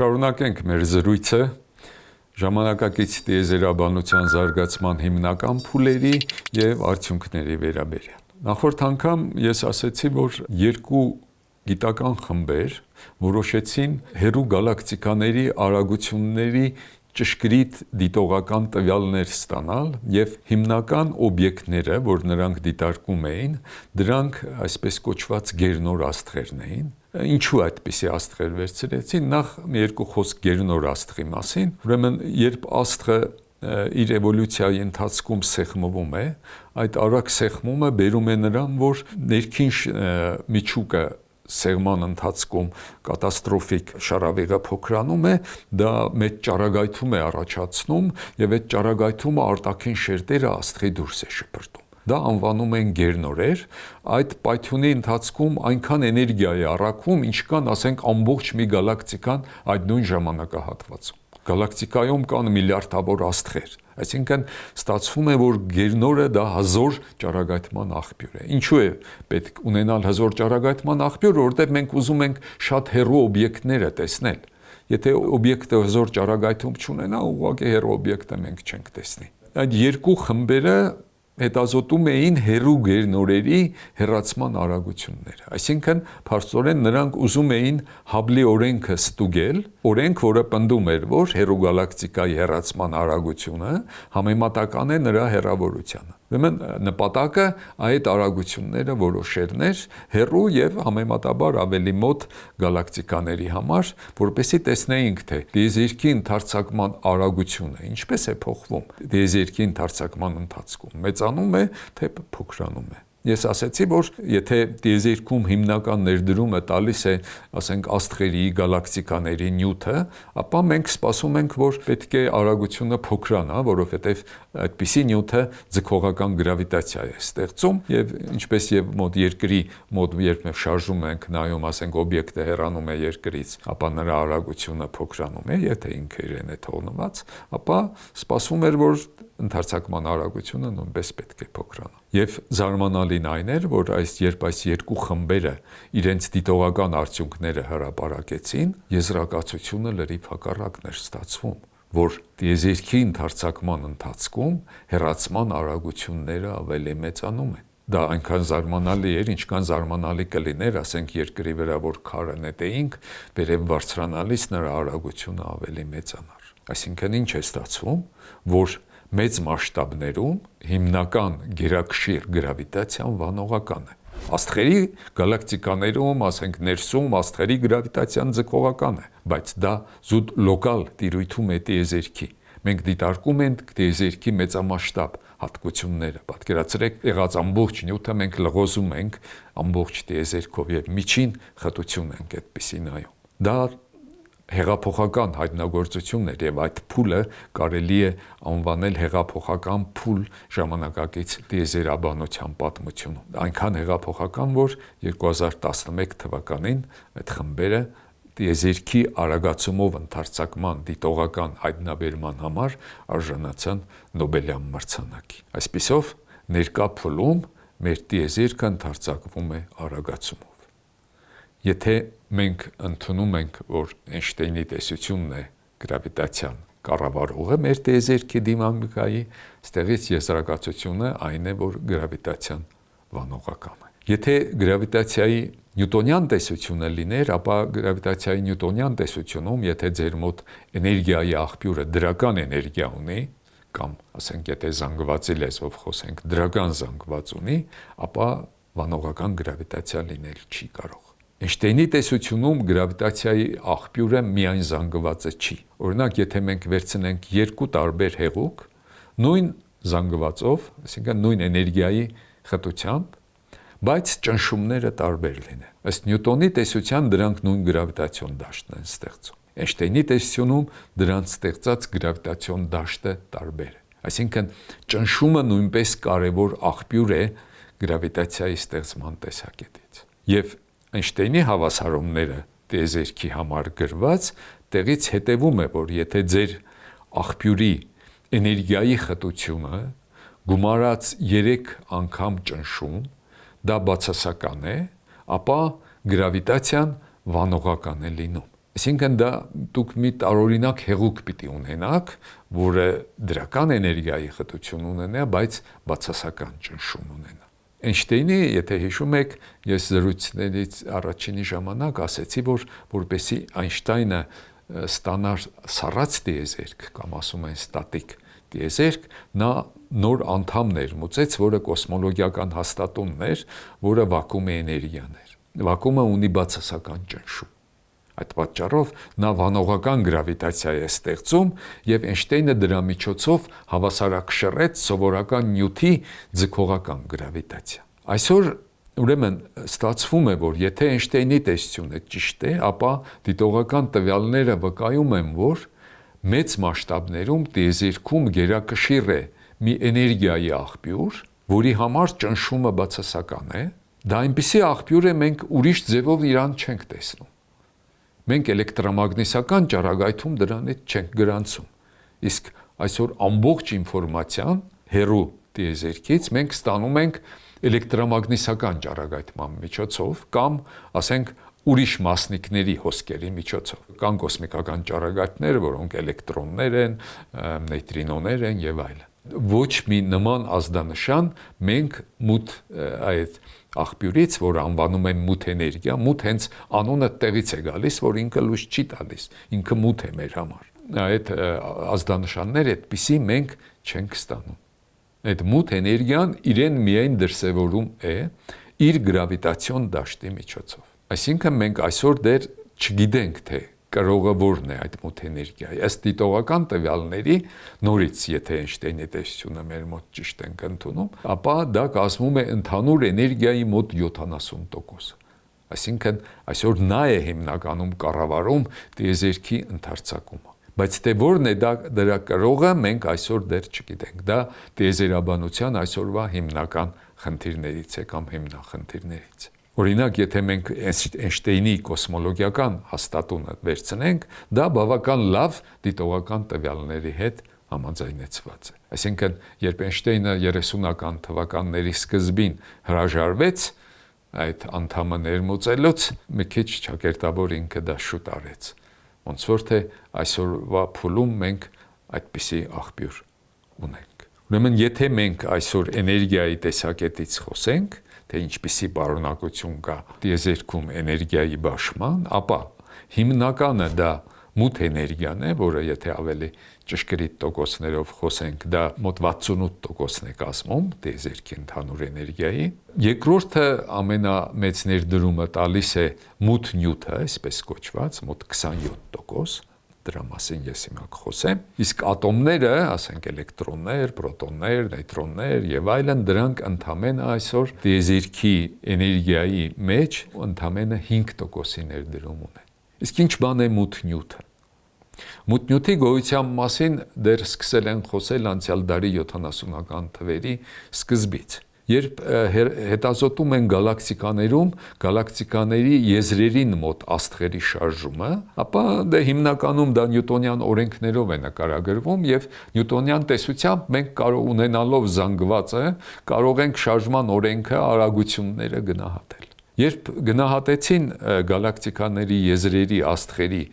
Շարունակենք մեր զրույցը ժամանակակից տիեզերաբանության զարգացման հիմնական փուլերի եւ արդյունքների վերաբերյալ։ Նախորդ անգամ ես ասացի, որ երկու գիտական խմբեր որոշեցին հեռու գալակտիկաների արագությունների ճշգրիտ դիտողական տվյալներ ստանալ եւ հիմնական օբյեկտները, որ նրանք դիտարկում էին, դրանք այսպես կոչված գերնոր աստղերն էին։ Ինչու այդպիսի աստղեր վերցրեցին։ Նախ մի երկու խոսք գերնոր աստղի մասին։ Ուրեմն, երբ աստղը իր էվոլյուցիայի ընթացքում սեղմվում է, այդ արագ սեղմումը բերում է նրան, որ ներքին միջուկը սեղման ընթացքում կատաստրոֆիկ շարավիղը փոքրանում է, դա մեծ ճառագայթում է առաջացնում եւ այդ ճառագայթումը արտաքին շերտերը աստղի դուրս է շպրտում։ Դա անվանում են գերնորեր, այդ պայթյունի ընթացքում այնքան էներգիա է առաքվում, ինչքան, ասենք, ամբողջ մի գալակտիկան այդ նույն ժամանակահատվածում։ Գալակտիկայում կան միլիարդավոր աստղեր, այսինքն ստացվում է, որ գերնորը դա հզոր ճառագայթման աղբյուր է։ Ինչու է պետք ունենալ հզոր ճառագայթման աղբյուր, որովհետև մենք ուզում ենք շատ հեռու օբյեկտները տեսնել։ Եթե օբյեկտը հզոր ճառագայթում չունենա, ուղղակի հեռու օբյեկտը մենք չենք տեսնի։ Այդ երկու խմբերը հետազոտում էին հեռու գերնորերի հեռացման արագությունները։ Այսինքն, փաստորեն նրանք ուզում էին Հաբլի օրենքը ստուգել, օրենք, որը պնդում էր, որ հեռու գալակտիկայի հեռացման արագությունը համեմատական է նրա հեռավորությանը։ Ուրեմն նպատակը այդ արագությունները որոշելն էր հեռու եւ համեմատաբար ավելի մոտ գալակտիկաների համար, որպեսզի տեսնեինք, թե տիեզերքի ընդարձակման արագությունը ինչպես է փոխվում տիեզերքի ընդարձակման ընթացքում, մեծանում է, թե փոքրանում է։ Ես ասացի, որ եթե տիեզերքում հիմնական ներդրումը տալիս է, ասենք, աստղերի, գալակտիկաների նյութը, ապա մենք սպասում ենք, որ պետք է արագությունը փոքրանա, որովհետև այդպիսի նյութը ձգողական գրավիտացիա է ստեղծում եւ ինչպես եւ մոտ երկրի մոտ երբ մենք շարժում ենք նայում, ասենք, օբյեկտը հեռանում է երկրից, ապա նրա արագությունը փոքրանում է, եթե ինքը իրեն է թողնված, ապա սպասում էր, որ ընդարձակման արագությունը նույնպես պետք է փոքրանա։ Եվ զարմանալին այն էր, որ երբ այս երկու խմբերը իրենց դիտողական արդյունքները հրապարակեցին, եզրակացությունը լրիվ հակառակն էր ստացվում, որ տիեզերքի ընդարձակման ընթացքում հեռացման արագությունները ավելի մեծանում են։ Դա այնքան զարմանալի էր, ինչքան զարմանալի կլիներ, ասենք, երկրի վրա որ քարը նետեինք, վերև բարձրանալիս նրա արագությունը ավելի մեծանար։ Այսինքն ինչ է ստացվում, որ մեծ մասշտաբներում հիմնական գերակշիռ գրավիտացիան վանողական է։ Աստղերի գալակտիկաներում, ասենք, ներսում աստղերի գրավիտացիան ձգողական է, բայց դա զուտ լոկալ տիրույթում է տիեզերքի։ Մենք դիտարկում ենք տիեզերքի մեծամասշտաբ հատկությունները։ Պատկերացրեք, եղած ամբողջ նյութը մենք լղոզում ենք ամբողջ տիեզերքով եւ միջին խտություն ենք այդպիսի նայում։ Դա հեղափոխական հայտնագործություն էր եւ այդ փուլը կարելի է անվանել հեղափոխական փուլ ժամանակակից տիեզերաբանության պատմությունում։ Այնքան հեղափոխական, որ 2011 թվականին այդ խմբերը տիեզերքի արագացումով ընդարձակման դիտողական հայտնաբերման համար արժանացան Նոբելյան մրցանակի։ Այսպիսով, ներկա փուլում մեր տիեզերքը ընդարձակվում է արագացումով։ Եթե մենք ընդունում ենք, որ Էյնշտեյնի տեսությունն է գրավիտացիան կառավարողը մեր տիեզերքի դինամիկայի, ստեղից եզրակացությունը այն է, որ գրավիտացիան վանողական է։ Եթե գրավիտացիայի նյուտոնյան տեսությունը լիներ, ապա գրավիտացիայի նյուտոնյան տեսությունում, եթե ձեր մոտ էներգիայի աղբյուրը դրական էներգիա ունի, կամ ասենք, եթե զանգվածի լեզվով խոսենք, դրական զանգված ունի, ապա վանողական գրավիտացիա լինել չի կարող։ Էյնշտեյնի տեսությունում գրավիտացիայի աղբյուրը միայն զանգվածը չի։ Օրինակ, եթե մենք վերցնենք երկու տարբեր հեղուկ, նույն զանգվածով, այսինքն նույն էներգիայի խտությամբ, բայց ճնշումները տարբեր լինեն։ Ըստ Նյուտոնի տեսության դրանք նույն գրավիտացիոն դաշտն են ստեղծում։ Էյնշտեյնի տեսությունում դրանց ստեղծած գրավիտացիոն դաշտը տարբեր է։ Այսինքն ճնշումը նույնպես կարևոր աղբյուր է գրավիտացիայի ստեղծման տեսակետից։ Եվ Էյնշտեյնի հավասարումները տիեզերքի համար գրված տեղից հետևում է, որ եթե ձեր աղբյուրի էներգիայի խտությունը գումարած 3 անգամ ճնշում, դա բացասական է, ապա գրավիտացիան վանողական է լինում։ Այսինքն դա դուք մի տարօրինակ հեղուկ պիտի ունենաք, որը դրական էներգիայի խտություն ունենա, բայց բացասական ճնշում ունենա։ Էյնշտեյնի, եթե հիշում եք, ես զրույցներից առաջինի ժամանակ ասեցի, որ որպեսզի Այնշտայնը ստանար սառած տիեզերք կամ ասում են ստատիկ տիեզերք, նա նոր անդամ ներմուծեց, որը կոսմոլոգիական հաստատունն էր, որը վակուումի էներգիան էր։ Վակուումը ունի բացասական ճնշում։ Այդ պատճառով նա վանողական գրավիտացիա է ստեղծում եւ Էյնշտեյնը դրա միջոցով հավասարակշռեց սովորական նյութի ձգողական գրավիտացիա։ Այսօր ուրեմն ստացվում է, որ եթե Էյնշտեյնի տեսությունը ճիշտ է, ապա դիտողական տվյալները վկայում են, որ մեծ մասշտաբներում տիեզերքում գերակշիռ է մի էներգիայի աղբյուր, որի համար ճնշումը բացասական է։ Դա այնպիսի աղբյուր է, մենք ուրիշ ձևով իրան չենք տեսնում։ Մենք էլեկտրամագնիսական ճառագայթում դրանից չենք գրանցում։ Իսկ այսօր ամբողջ ինֆորմացիան հեռու տիեզերքից մենք ստանում ենք էլեկտրամագնիսական ճառագայթման միջոցով կամ, ասենք, ուրիշ մասնիկների հոսքերի միջոցով։ Կան կոսմիկական ճառագայթներ, որոնք էլեկտրոններ են, նեյտրինոներ են եւ այլն։ Ոչ մի նման ազդանշան մենք մութ այդ աղբյուրից, որ անվանում են մութ էներգիա, մութ հենց անունը տեղից է գալիս, որ ինքը լույս չի տալիս, ինքը մութ է մեր համար։ Այդ ազդանշանները այդպիսի մենք չենք ստանում։ Այդ մութ էներգիան իրեն միայն դրսևորում է իր գրավիտացիոն դաշտի միջոցով։ Այսինքն մենք այսօր դեռ չգիտենք, թե կրողը որն է այդ մութ էներգիայի։ Ըստ դիտողական տվյալների, նորից եթե Էյնշտեյնի տեսությունը մեր մոտ ճիշտ ենք ընդունում, ապա դա կազմում է ընդհանուր էներգիայի մոտ 70%։ Այսինքն այսօր նա է հիմնականում կառավարում տիեզերքի ընդարձակումը։ Բայց թե որն է դրա կրողը, մենք այսօր դեռ չգիտենք։ Դա տիեզերաբանության այսօրվա հիմնական խնդիրներից է կամ հիմնախնդիրներից։ Օրինակ, եթե մենք Էյնշտեյնի կոսմոլոգիական հաստատունը վերցնենք, դա բավական լավ դիտողական տվյալների հետ համաձայնեցված է։ Այսինքն, երբ Էյնշտեյնը 30-ական թվականների սկզբին հրաժարվեց այդ անդամը ներմուծելուց, մի քիչ ճակերտավոր ինքը դա շուտ արեց։ Ոնց որ թե այսօրվա փուլում մենք այդպիսի աղբյուր ունենք։ Ուրեմն, եթե մենք այսօր էներգիայի տեսակետից խոսենք, թե ինչպիսի պարունակություն կա տիեզերքում էներգիայի բաշխման, ապա հիմնականը դա մութ էներգիան է, որը եթե ավելի ճշգրիտ տոկոսներով խոսենք, դա մոտ 68%-ն է կազմում տիեզերքի ընդհանուր էներգիայի։ Երկրորդը ամենամեծ ներդրումը տալիս է մութ նյութը, այսպես կոչված, մոտ 27%։ Դրա մասին ես հիմա կխոսեմ։ Իսկ ատոմները, ասենք էլեկտրոններ, պրոտոններ, նեյտրոններ եւ այլն, դրանք ընդամենը այսօր տիեզերքի էներգիայի մեջ ընդամենը 5%-ի ներդրում ունեն։ Իսկ ինչ բան է մութ նյութը։ Մութ նյութի գոյության մասին դեռ սկսել են խոսել անցյալ դարի 70-ական թվերի սկզբից։ Երբ հետազոտում են գալակտիկաներում գալակտիկաների եզրերին մոտ աստղերի շարժումը, ապա հիմնականում դա նյուտոնյան օրենքներով է նկարագրվում եւ նյուտոնյան տեսությամբ մենք կարող ունենալով զանգվածը կարող ենք շարժման օրենքը արագությունները գնահատել։ Երբ գնահատեցին գալակտիկաների եզրերի աստղերի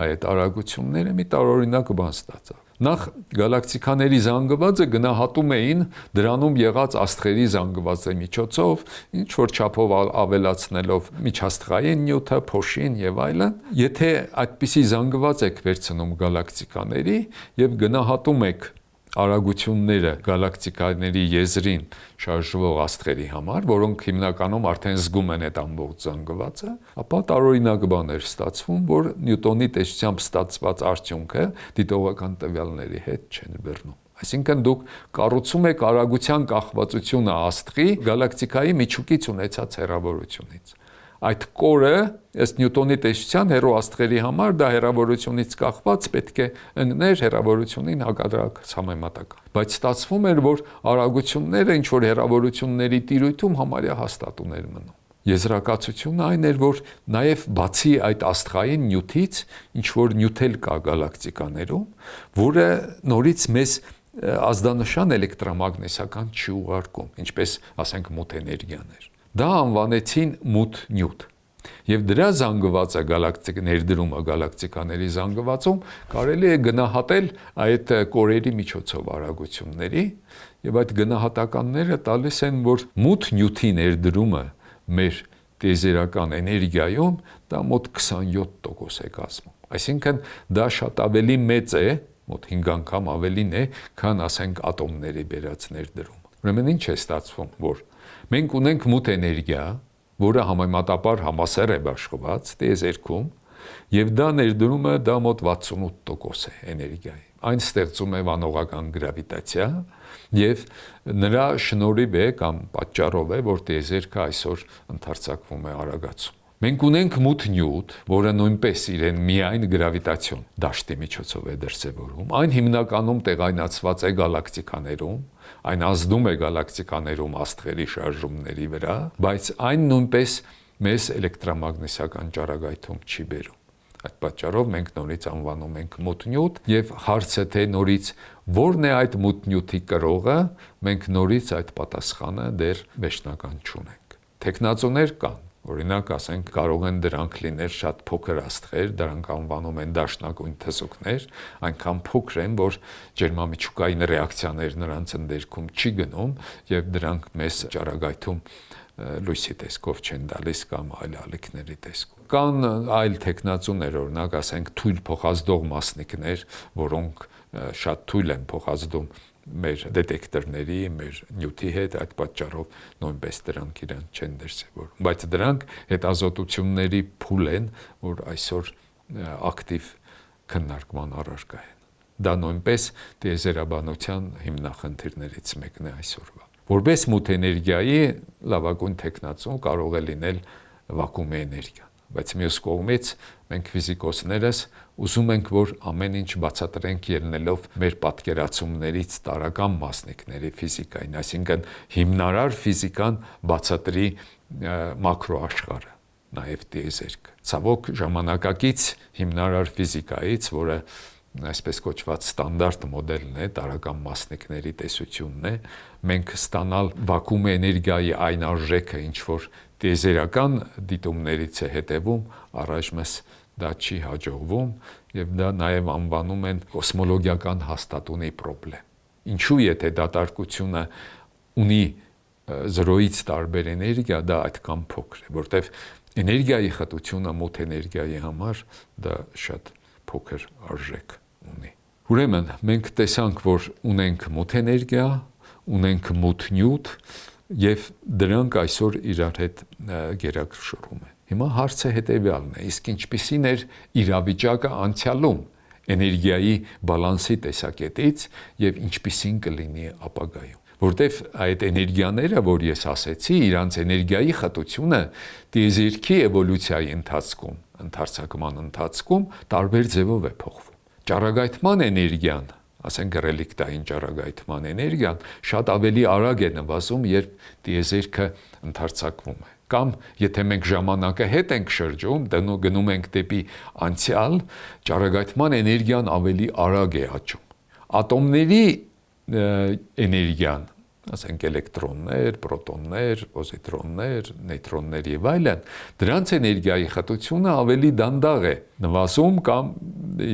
այդ արագությունները, մի տարօրինակ բան ստացավ։ Նախ գալակտիկաների զանգվածը գնահատում էին դրանում եղած աստղերի զանգվածի միջոցով, ինչ որ չափով ավելացնելով միջաստղային նյութը, փոշին եւ այլն։ Եթե այդպիսի զանգված եք վերցնում գալակտիկաների եւ գնահատում եք արագությունները գալակտիկաների եզրին շարժվող աստղերի համար, որոնք հիմնականում արդեն զգում են այդ ամբողջ զանգվածը, ապա տարօրինակ բան էր ստացվում, որ նյուտոնի տեսությամբ ստացված արդյունքը դիտողական տվյալների հետ չեն բռնում։ Այսինքն դուք կառուցում եք արագության կախվածությունը աստղի գալակտիկայի միջուկից ունեցած հեռավորությունից։ Այդ կորը, ըստ Նյուտոնի տեսության, հեռու աստղերի համար դա հեռավորությունից կախված պետք է ընկներ հեռավորությունին հակադրակ համեմատական։ Բայց ստացվում էր, որ արագությունները ինչ որ հեռավորությունների տիրույթում համարյա հաստատ ուներ մնում։ Եզրակացությունը այն էր, որ նաև բացի այդ աստղային նյութից ինչ որ նյութել կա գալակտիկաներում, որը նորից մեզ ազդանշան էլեկտրամագնիսական չի ուղարկում, ինչպես ասենք մութ էներգիաներ։ Դա անվանեցին մութ նյութ։ Եվ դրա զանգվածը ներդրումը գալակտիկաների զանգվածում կարելի է գնահատել այդ կորերի միջոցով արագությունների, եւ այդ գնահատականները տալիս են, որ մութ նյութի ներդրումը մեր տիեզերական էներգիայում դա մոտ 27% է կազմում։ Այսինքն դա շատ ավելի մեծ է, մոտ 5 անգամ ավելին է, քան ասենք ատոմների բերած ներդրումը։ Ուրեմն ինչ է ստացվում, որ մենք ունենք մութ էներգիա, որը համեմատաբար համասեռ է բաշխված տիեզերքում, եւ դա ներդրումը դա մոտ 68% է էներգիայի։ Այն ստեղծում է վանողական գրավիտացիա եւ նրա շնորհիվ է կամ պատճառով է, որ տիեզերքը այսօր ընդարձակվում է արագացում։ Մենք ունենք մութ նյութ, որը նույնպես իրեն միայն գրավիտացիոն դաշտի միջոցով է դրսևորում։ Այն հիմնականում տեղայնացված է գալակտիկաներում, այն ազդում է գալակտիկաներում աստղերի շարժումների վրա, բայց այն նույնպես մեզ էլեկտրամագնիսական ճառագայթում չի բերում։ Այդ պատճառով մենք նորից անվանում ենք մութ նյութ եւ հարցը թե նորից որն է այդ մութ նյութի կրողը, մենք նորից այդ պատասխանը դեռ վերջնական չունենք։ Տեխնացուներ կան, օրինակ ասենք կարող են դրանք լինել շատ փոքր աստղեր, դրանք անվանում են դաշնակույն թզուկներ, այնքան փոքր են, որ ջերմամիջուկային ռեակցիաներ նրանց ընդերքում չի գնում եւ դրանք մեզ ճառագայթում լույսի տեսքով չեն տալիս կամ այլ ալիքների տեսքով։ Կան այլ տեխնացուներ, օրինակ ասենք թույլ փոխազդող մասնիկներ, որոնք շատ թույլ են փոխազդում մեր դետեկտորների, մեր նյութի հետ, այդ պատճառով նույնպես դրանք իրեն չեն դրսևորում։ Բայց դրանք հետազոտությունների փուլ են, որ այսօր ակտիվ քննարկման առարկա են։ Դա նույնպես տիեզերաբանության հիմնախնդիրներից մեկն է այսօրվա։ Որպես մութ էներգիայի լավագույն տեխնացու կարող է լինել վակուումի էներգիան, բայց մյուս կողմից մենք ֆիզիկոսներս ուզում ենք, որ ամեն ինչ բացատրենք ելնելով մեր պատկերացումներից տարրական մասնիկների ֆիզիկային, այսինքն հիմնարար ֆիզիկան բացատրի մակրոաշխարհը, նաև տիեզերքը։ Ցավոք ժամանակակից հիմնարար ֆիզիկայից, որը այսպես կոչված ստանդարտ մոդելն է, տարրական մասնիկների տեսությունն է, մենք ստանալ վակուումի էներգիայի այն արժեքը, ինչ որ տիեզերական դիտումներից է հետևում, առայժմս դա չի հաջողվում եւ դա նաեւ անվանում են կոսմոլոգիական հաստատունի խնդրեմ։ Ինչու եթե դատարկությունը ունի 0-ից տարբեր էներգիա, դա այդքան փոքր է, որտեվ էներգիայի խտությունը մութ էներգիայի համար դա շատ փոքր արժեք ունի։ Ուրեմն մենք տեսանք, որ ունենք մութ էներգիա, ունենք մութ նյութ եւ դրանք այսօր իրար հետ գերակշռում են։ Հիմա հարցը հետեւյալն է. իսկ ինչպիսին էր իրավիճակը անցյալում էներգիայի բալանսի տեսակետից եւ ինչպիսին կլինի ապագայում։ Որտեւ այդ էներգիաները, որ ես ասեցի, իրանց էներգիայի խտությունը տիեզերքի էվոլյուցիայի ընդարձակման ընթացքում տարբեր ձևով է փոխվում։ Ճառագայթման էներգիան, ասենք ռելիկտային ճառագայթման էներգիան շատ ավելի արագ է նվազում, երբ տիեզերքը ընդարձակվում է։ Կամ եթե մենք ժամանակը հետ ենք շրջում, գնում ենք դեպի անցյալ, ճառագայթման էներգիան ավելի արագ է աճում։ Ատոմների էներգիան, ասենք էլեկտրոններ, պրոտոններ, պոզիտրոններ, նեյտրոններ եւ այլն, դրանց էներգիայի խտությունը ավելի դանդաղ է նվազում կամ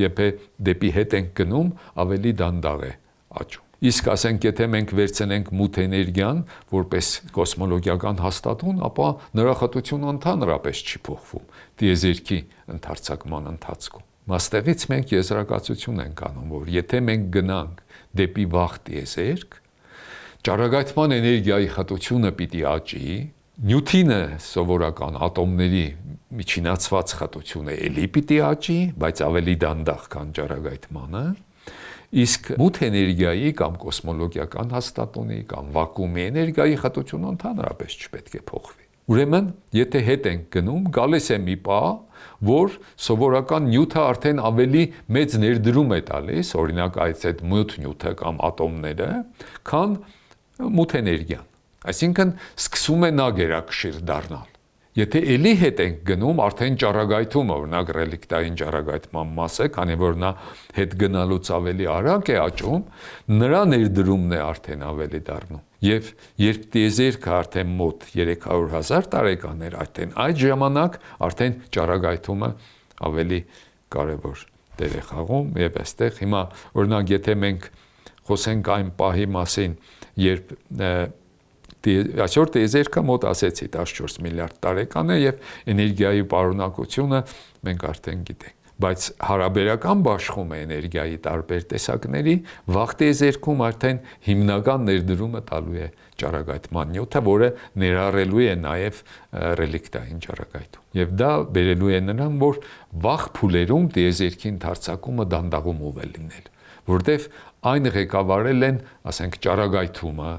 եթե դեպի հետ ենք գնում, ավելի դանդաղ է աճում։ Իսկ ասենք եթե մենք վերցնենք մութ էներգիան որպես կոսմոլոգիական հաստատուն, ապա նրա խտությունը ընդհանրապես չի փոխվում տիեզերքի ընդարձակման ընթացքում։ Մաստեղից մենք եզրակացություն ենք անում, որ եթե մենք գնանք դեպի վաղ տիեզերք, ճառագայթման էներգիայի խտությունը պիտի աճի, նյութինը սովորական ատոմների միջինացված խտությունը էլի պիտի աճի, բայց ավելի դանդաղ, քան ճառագայթմանը, իսկ մութ էներգիայի կամ կոսմոլոգիական հաստատունի կամ վակուումի էներգիայի խտությունը ընդհանրապես չպետք է փոխվի։ Ուրեմն, եթե հետ ենք գնում, գալիս է մի պահ, որ սովորական նյութը արդեն ավելի մեծ ներդրում է տալիս, օրինակ այդ մութ նյութը կամ ատոմները, քան մութ էներգիան։ Այսինքն սկսում է նա գերակշիռ դառնալ։ Եթե էլի հետ ենք գնում, արդեն ճառագայթումը, օրինակ ռելիկտային ճառագայթման մասը, քանի որ նա հետ գնալուց ավելի արագ է աճում, նրա ներդրումն է արդեն ավելի դառնում։ Եվ երբ տիեզերքը արդեն մոտ 300,000 տարեկան էր, այդ ժամանակ արդեն ճառագայթումը ավելի կարևոր դեր է խաղում եւ այստեղ հիմա օրինակ եթե մենք խոսենք այն պահի մասին, երբ այսօր տիեզերքը մոտ ասեցի 14 միլիարդ տարեկան է եւ էներգիայի պարունակությունը մենք արդեն գիտենք, բայց հարաբերական բաշխում է էներգիայի տարբեր տեսակների, վաղ տիեզերքում արդեն հիմնական ներդրումը տալու է ճառագայթման նյութը, որը ներառելու է նաև ռելիկտային ճառագայթում։ Եվ դա բերելու է նրան, որ վաղ փուլերում տիեզերքի ընդարձակումը դանդաղումով է լինել, որտեվ այն ղեկավարել են, ասենք, ճառագայթումը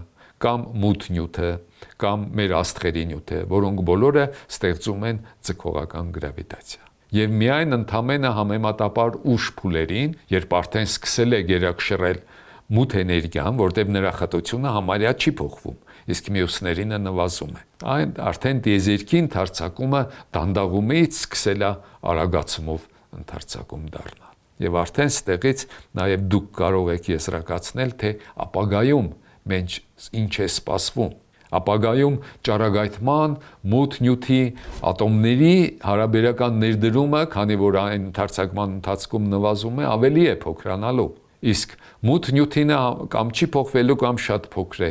կամ մութ նյութը, կամ մեր աստղերի նյութը, որոնք բոլորը ստեղծում են ձգողական գրավիտացիա։ Եվ միայն ընդամենը համեմատաբար ուշ փուլերին, երբ արդեն սկսել է գերակշռել մութ էներգիան, որտեղ նրա խտությունը համարյա չի փոխվում, իսկ մյուսներինը նվազում է։ Այն արդեն տիեզերքի ընդարձակումը դանդաղումից սկսել է արագացումով ընդարձակում դառնալ։ Եվ արդեն ստեղից նաև դուք կարող եք եզրակացնել, թե ապագայում մենք ինչ է սպասվում։ Ապագայում ճառագայթման, մութ նյութի, ատոմների հարաբերական ներդրումը, քանի որ այն ընդարձակման ընթացքում նվազում է, ավելի է փոքրանալու։ Իսկ մութ նյութինը կամ չի փոխվելու կամ շատ փոքր է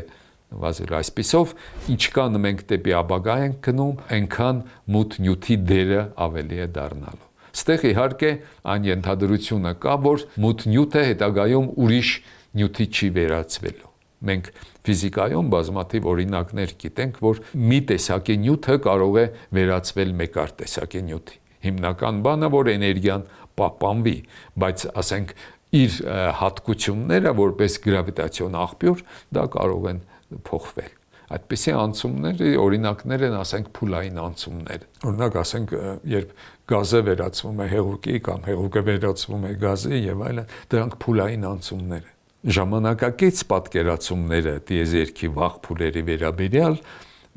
նվազելու։ Այսպիսով, ինչքան մենք դեպի ապագա ենք գնում, այնքան մութ նյութի դերը ավելի է դառնալու։ Ստեղ իհարկե այն ենթադրությունը կա, որ մութ նյութը հետագայում ուրիշ նյութի չի վերածվելու։ Մենք ֆիզիկայում բազմաթիվ օրինակներ գիտենք, որ մի տեսակի նյութը կարող է վերածվել մեկ այլ տեսակի նյութի։ Հիմնական բանը, որ էներգիան պահպանվի, բայց ասենք իր հատկությունները որպես գրավիտացիոն աղբյուր դա կարող են փոխվել։ Այդպիսի անցումների օրինակներ են, ասենք, փուլային անցումներ։ Օրինակ, ասենք, երբ գազը վերածվում է հեղուկի կամ հեղուկը վերածվում է գազի եւ այլն, դրանք փուլային անցումներ են։ Ժամանակակից պատկերացումները տիեզերքի վաղ փուլերի վերաբերյալ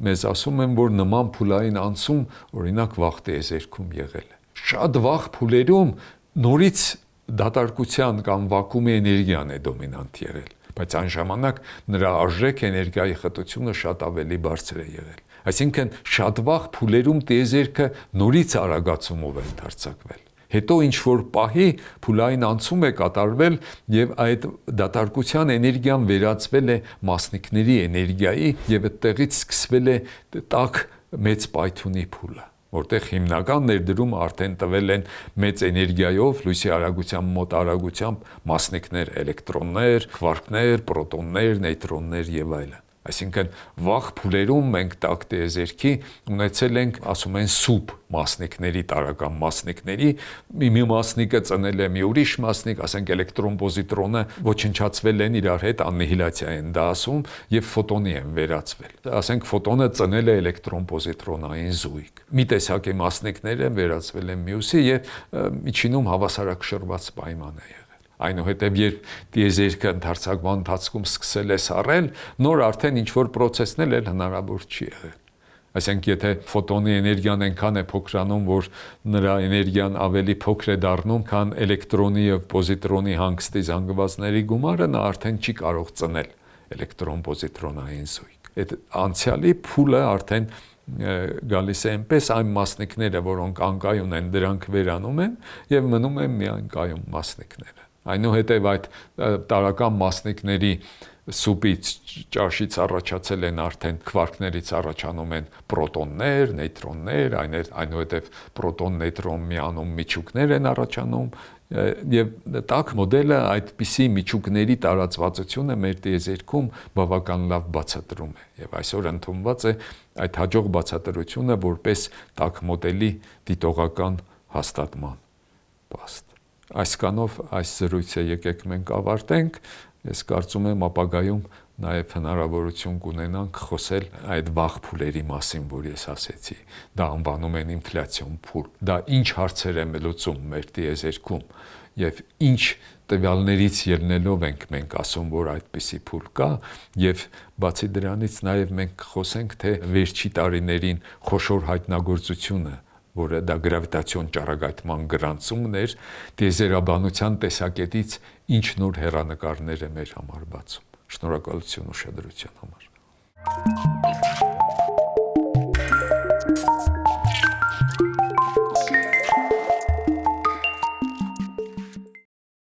մեզ ասում են, որ նման փուլային անցում օրինակ վաղ տիեզերքում եղել է։ Շատ վաղ փուլերում նորից դատարկության կամ վակուումի էներգիան է դոմինանտ եղել, բայց այն ժամանակ նրա արժեք էներգիայի խտությունը շատ ավելի բարձր է եղել։ Այսինքն շատ վաղ փուլերում տիեզերքը նորից արագացումով է ընդարձակվել։ Հետո ինչ-որ պահի փուլային անցում է կատարվել եւ այդ դատարկության էներգիան վերածվել է մասնիկների էներգիայի եւ այդտեղից սկսվել է տաք մեծ պայթյունի փուլը, որտեղ հիմնական ներդրումը արդեն տվել են մեծ էներգիայով լույսի արագության մոտ արագությամբ մասնիկներ, էլեկտրոններ, քվարկներ, պրոտոններ, նեյտրոններ եւ այլն։ Այսինքն վաղ փուլերում մենք տաք տիեզերքի ունեցել ենք, ասում են, սուբ մասնիկների, տարրական մասնիկների, մի մասնիկը ծնել է մի ուրիշ մասնիկ, ասենք էլեկտրոն պոզիտրոնը ոչնչացվել են իրար հետ, աննիհիլյացիա են դա ասում եւ ֆոտոնի են վերածվել։ Ասենք ֆոտոնը ծնել է էլեկտրոն պոզիտրոնային զույգ։ Մի տեսակի մասնիկները վերածվել են մյուսի եւ միջինում հավասարակշռված պայման է եղել։ Այնուհետև երբ տիեզերքը ընդարձակման ընթացքում սկսել է սառել, նոր արդեն ինչ-որ պրոցեսներ էլ հնարավոր չի եղել։ Այսինքն, եթե ֆոտոնի էներգիան այնքան է փոքրանում, որ նրա էներգիան ավելի փոքր է դառնում, քան էլեկտրոնի եւ պոզիտրոնի հանգստի զանգվածների գումարը, նա արդեն չի կարող ծնել էլեկտրոն պոզիտրոնային զույգ։ Այդ անցյալի փուլը արդեն գալիս է այնպես, այն մասնիկները, որոնք անկայուն են, դրանք վերանում են եւ մնում են միայն կայուն մասնիկները։ Այնուհետև այդ տարրական մասնիկների սուպից ճաշից առաջացել են արդեն քվարկներից առաջանում են պրոտոններ, նեյտրոններ, այնուհետև պրոտոն-նեյտրոն միանում միջուկներ են առաջանում եւ տաք մոդելը այդպիսի միջուկների տարածվածությունը մեր տիեզերքում բավական լավ բացատրում է եւ այսօր ընդունված է այդ հաջող բացատրությունը որպես տաք մոդելի դիտողական հաստատման փաստ։ Այսքանով այս զրույցը եկեք մենք ավարտենք, ես կարծում եմ ապագայում նաև հնարավորություն կունենանք խոսել այդ վաղ փուլերի մասին, որ ես ասեցի, դա անվանում են ինֆլյացիոն փուլ, դա ինչ հարցեր է լուծում մեր տիեզերքում եւ ինչ տվյալներից ելնելով ենք մենք ասում, որ այդպիսի փուլ կա եւ բացի դրանից նաև մենք խոսենք, թե վերջի տարիներին խոշոր հայտնագործությունը որը դա գրավիտացիոն ճառագայթման գրանցումն էր, տիեզերաբանության տեսակետից ինչ նոր հեռանկարներ է մեր համար բացում։ Շնորհակալություն ուշադրության համար։ Thank you.